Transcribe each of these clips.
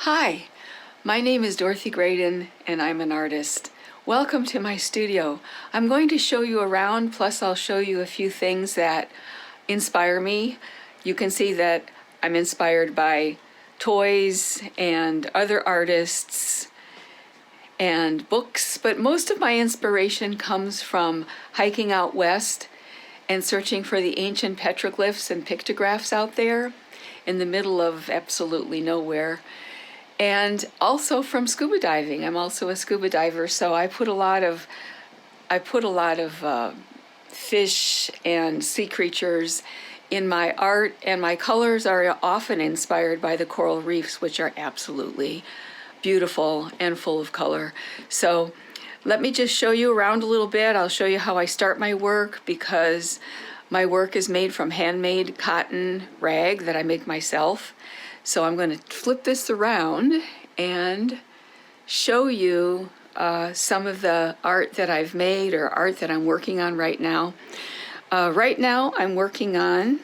Hi, my name is Dorothy Graden and I'm an artist. Welcome to my studio. I'm going to show you around, plus I'll show you a few things that inspire me. You can see that I'm inspired by toys and other artists and books, but most of my inspiration comes from hiking out west and searching for the ancient petroglyphs and pictographs out there in the middle of absolutely nowhere. And also from scuba diving. I'm also a scuba diver, so I put a lot of fish and sea creatures in my art, and my colors are often inspired by the coral reefs, which are absolutely beautiful and full of color. So let me just show you around a little bit. I'll show you how I start my work, because my work is made from handmade cotton rag that I make myself. So I'm going to flip this around and show you some of the art that I've made, or art that I'm working on right now. Right now I'm working on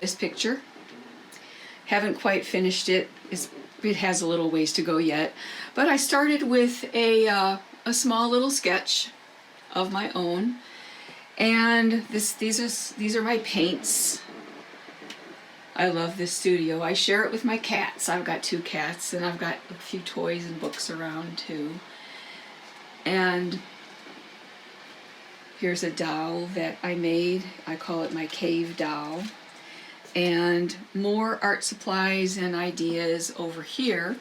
this picture. Haven't quite finished it. It has a little ways to go yet. But I started with a small little sketch of my own. And these are my paints. I love this studio. I share it with my cats. I've got 2 cats, and I've got a few toys and books around too. And here's a doll that I made. I call it my cave doll. And more art supplies and ideas over here.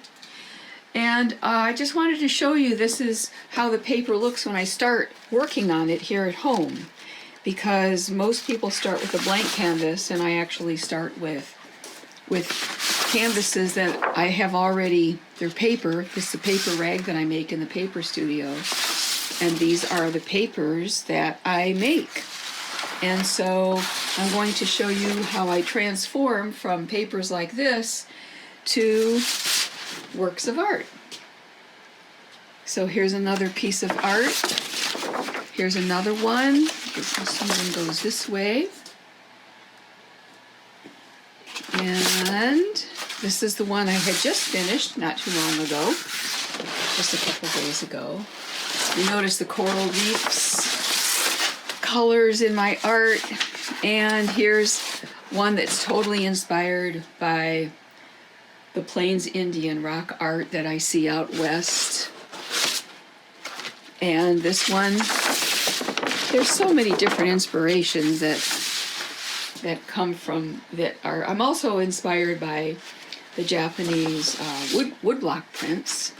And I just wanted to show you, this is how the paper looks when I start working on it here at home. Because most people start with a blank canvas, and I actually start with canvases that I have already, they're paper. This is a paper rag that I make in the paper studio. And these are the papers that I make. And so I'm going to show you how I transform from papers like this to works of art. So here's another piece of art. Here's another one. This one goes this way. And this is the one I had just finished not too long ago, just a couple days ago. You notice the coral reefs, colors in my art. And here's one that's totally inspired by the Plains Indian rock art that I see out west. And this one, there's so many different inspirations that come from, that are, I'm also inspired by the Japanese woodblock prints.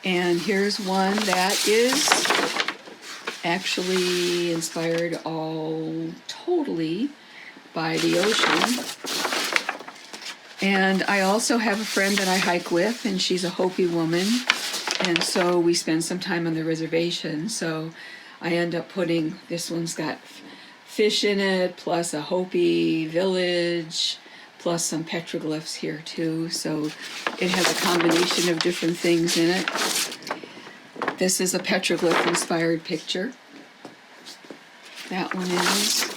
And here's one that is actually inspired all totally by the ocean. And I also have a friend that I hike with, and she's a Hopi woman. And so we spend some time on the reservation. So I end up putting, this one's got fish in it, plus a Hopi village, plus some petroglyphs here too. So it has a combination of different things in it. This is a petroglyph inspired picture. That one is.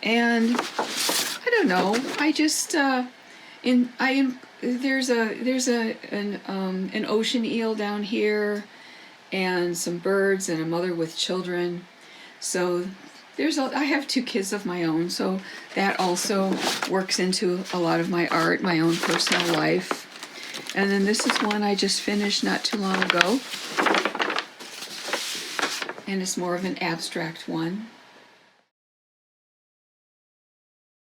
And I don't know, I just, there's an ocean eel down here, and some birds, and a mother with children. So I have 2 kids of my own, so that also works into a lot of my art, my own personal life. And then this is one I just finished not too long ago, and it's more of an abstract one.